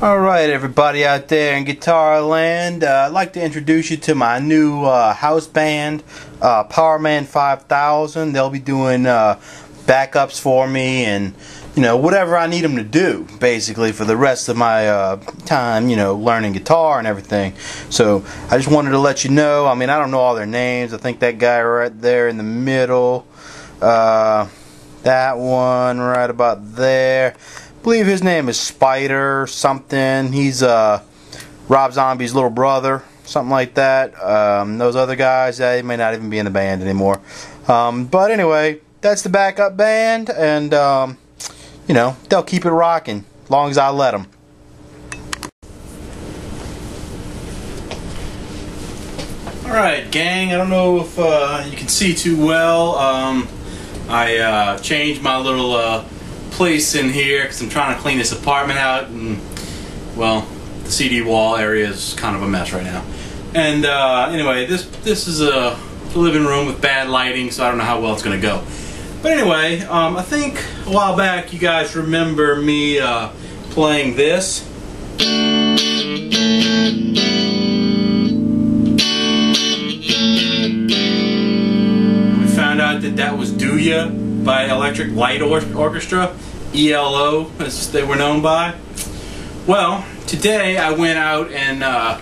Alright, everybody out there in Guitar Land, I'd like to introduce you to my new house band, Powerman 5000. They'll be doing backups for me and, whatever I need them to do, basically, for the rest of my time, learning guitar and everything. So, I just wanted to let you know. I mean, I don't know all their names. I think that guy right there in the middle, that one right about there, I believe his name is Spider something. He's Rob Zombie's little brother, something like that. Those other guys, they may not even be in the band anymore. But anyway, that's the backup band, and they'll keep it rocking as long as I let them. Alright, gang, I don't know if you can see too well. I changed my little place in here because I'm trying to clean this apartment out, and well, the CD wall area is kind of a mess right now. And anyway, this is a living room with bad lighting, so I don't know how well it's gonna go. But anyway, I think a while back you guys remember me playing this. We found out that was Do Ya by Electric Light Orchestra, ELO as they were known by. Well, today I went out and I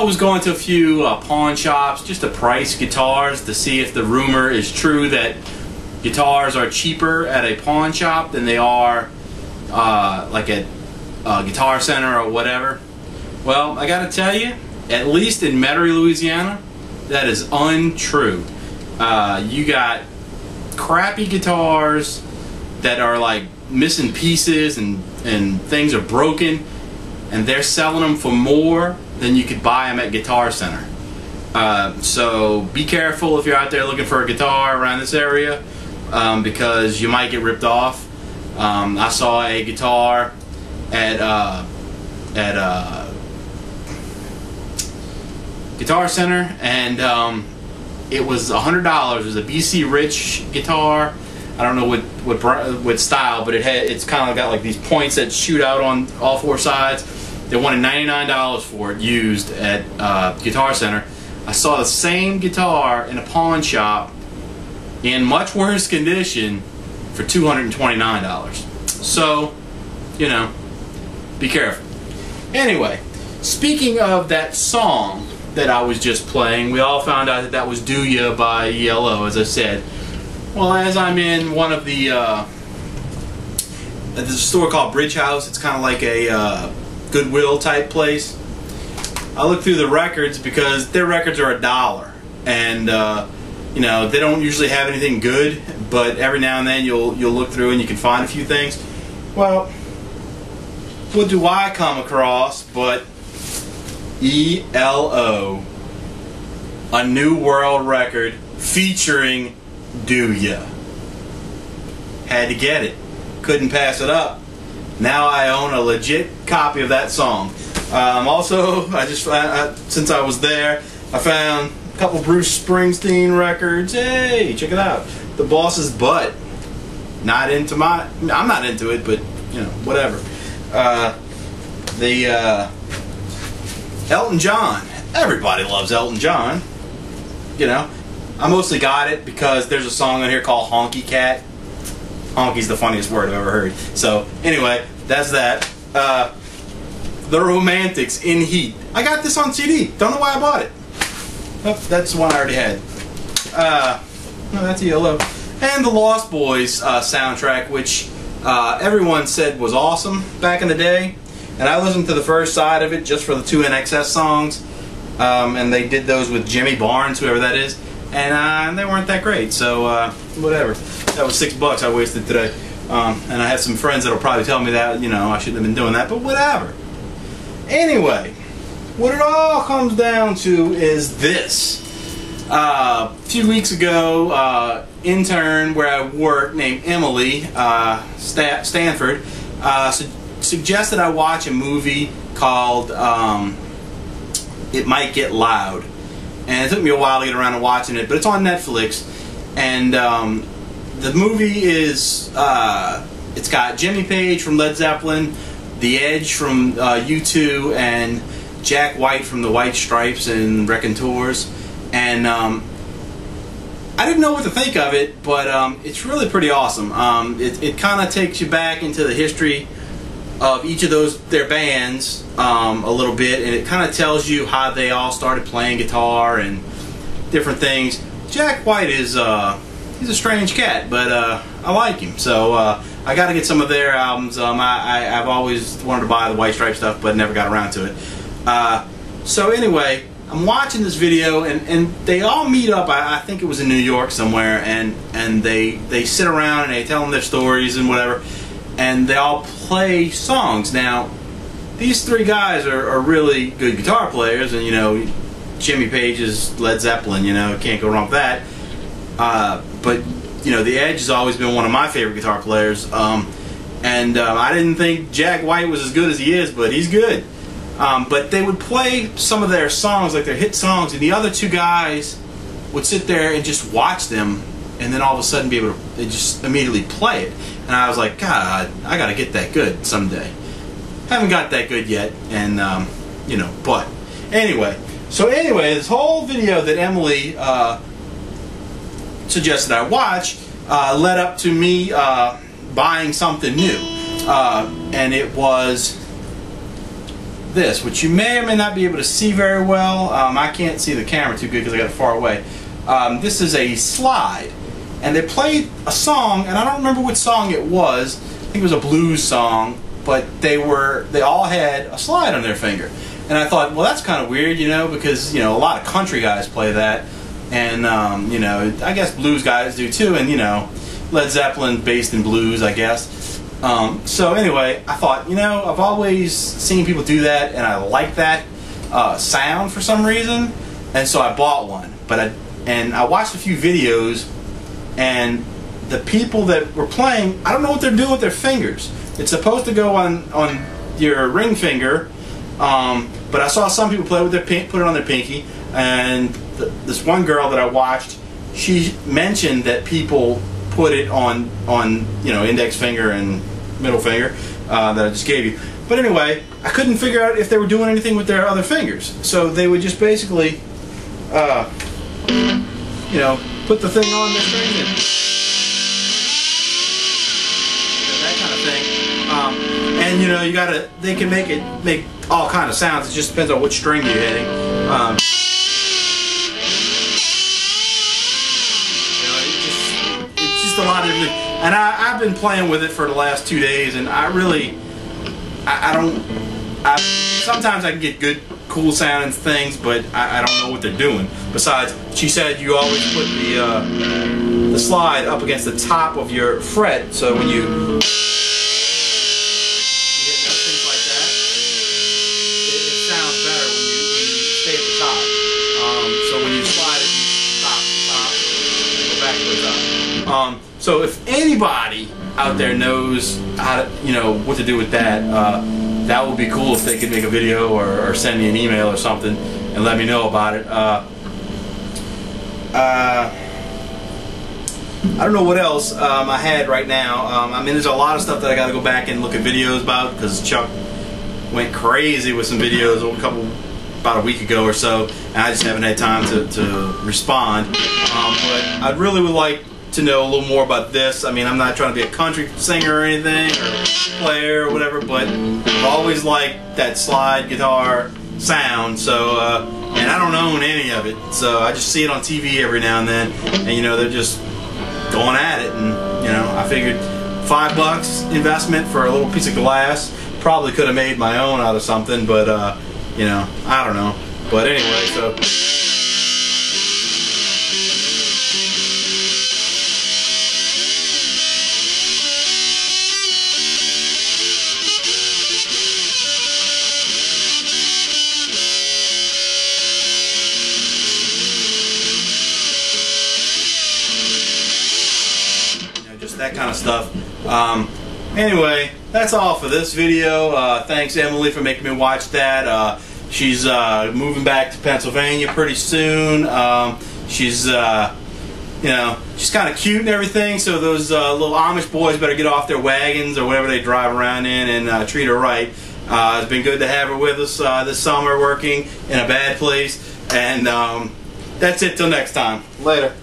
was going to a few pawn shops just to price guitars to see if the rumor is true that guitars are cheaper at a pawn shop than they are like at Guitar Center or whatever. Well, I gotta tell you, at least in Metairie, Louisiana, that is untrue. You got crappy guitars that are like missing pieces and things are broken, and they're selling them for more than you could buy them at Guitar Center. So be careful if you're out there looking for a guitar around this area, because you might get ripped off. I saw a guitar at Guitar Center, and it was $100. It was a BC Rich guitar. I don't know what style, but it's kind of got like these points that shoot out on all four sides. They wanted $99 for it used at Guitar Center. I saw the same guitar in a pawn shop in much worse condition for $229. So, be careful. Anyway, speaking of that song that I was just playing, we all found out that was Do Ya by ELO, as I said. Well, as I'm in one of there's a store called Bridge House. It's kind of like a Goodwill type place. I look through the records because their records are $1, and they don't usually have anything good, but every now and then you'll look through and you can find a few things. Well, what do I come across but ELO, a New World record featuring Do Ya. Had to get it. Couldn't pass it up. Now I own a legit copy of that song. Also, since I was there, I found a couple Bruce Springsteen records. Hey, check it out. The Boss's Butt. I'm not into it, but whatever. Elton John. Everybody loves Elton John. I mostly got it because there's a song on here called Honky Cat. Honky's the funniest word I've ever heard. So, anyway, that's that. The Romantics, In Heat. I got this on CD. Don't know why I bought it. Oh, that's the one I already had. No, that's ELO. And the Lost Boys soundtrack, which everyone said was awesome back in the day. And I listened to the first side of it just for the 2 NXS songs. And they did those with Jimmy Barnes, whoever that is. And they weren't that great, so whatever. That was $6 I wasted today. And I have some friends that'll probably tell me that, I shouldn't have been doing that, but whatever. Anyway, what it all comes down to is this. A few weeks ago, intern where I work named Emily Stanford suggested I watch a movie called It Might Get Loud. And it took me a while to get around to watching it, but it's on Netflix. And the movie is, it's got Jimmy Page from Led Zeppelin, The Edge from U2 and Jack White from the White Stripes and Raconteurs, and I didn't know what to think of it, but it's really pretty awesome. It kind of takes you back into the history of each of their bands a little bit, and it kind of tells you how they all started playing guitar and different things. Jack White is he's a strange cat, but I like him, so I got to get some of their albums. I've always wanted to buy the White Stripe stuff, but never got around to it. So anyway, I'm watching this video, and they all meet up. I think it was in New York somewhere, and they sit around and they tell them their stories and whatever, and they all play songs. Now, these three guys are really good guitar players, and you know, Jimmy Page is Led Zeppelin. You know, can't go wrong with that. But you know, The Edge has always been one of my favorite guitar players, and I didn't think Jack White was as good as he is, but he's good. But they would play some of their songs, like their hit songs, and the other two guys would sit there and just watch them, and then all of a sudden be able to just immediately play it. And I was like, God, I gotta get that good someday. Haven't got that good yet, and you know, but anyway. So anyway, this whole video that Emily suggested I watch led up to me buying something new, and it was this, which you may or may not be able to see very well. I can't see the camera too good because I got it far away. This is a slide, and they played a song, and I don't remember which song it was. I think it was a blues song, but they all had a slide on their finger, and I thought, well, that's kind of weird, you know, because you know, a lot of country guys play that, and you know, I guess blues guys do too, and you know, Led Zeppelin based in blues, I guess. So anyway, I thought, you know, I've always seen people do that, and I like that sound for some reason, and so I bought one. But I watched a few videos, and the people that were playing, I don't know what they're doing with their fingers. It's supposed to go on your ring finger, but I saw some people play with their put it on their pinky, and this one girl that I watched, she mentioned that people put it on you know, index finger and middle finger that I just gave you. But anyway, I couldn't figure out if they were doing anything with their other fingers. So they would just basically, you know, put the thing on their string and that kind of thing. And you know, they can make all kind of sounds. It just depends on which string you're hitting. A lot of different, and I've been playing with it for the last 2 days, and I sometimes I can get good, cool sounding things, but I don't know what they're doing. Besides, she said you always put the slide up against the top of your fret, so when you hit things like that, it sounds better when you stay at the top. So when you slide it, you go back to the top. So if anybody out there knows how to, you know, what to do with that, that would be cool if they could make a video or send me an email or something and let me know about it. I don't know what else I had right now. I mean, there's a lot of stuff that I got to go back and look at videos about, because Chuck went crazy with some videos about a week ago or so, and I just haven't had time to respond. But I really would like to know a little more about this. I mean, I'm not trying to be a country singer or anything, or player or whatever, but I've always liked that slide guitar sound, so and I don't own any of it, so I just see it on TV every now and then, and you know, they're just going at it, and you know, I figured $5 investment for a little piece of glass, probably could have made my own out of something, but you know, I don't know. But anyway, so that kind of stuff. Anyway, that's all for this video. Thanks, Emily, for making me watch that. She's moving back to Pennsylvania pretty soon. She's You know, she's kind of cute and everything, so those little Amish boys better get off their wagons or whatever they drive around in and treat her right. It's been good to have her with us this summer working in a bad place. And that's it till next time. Later.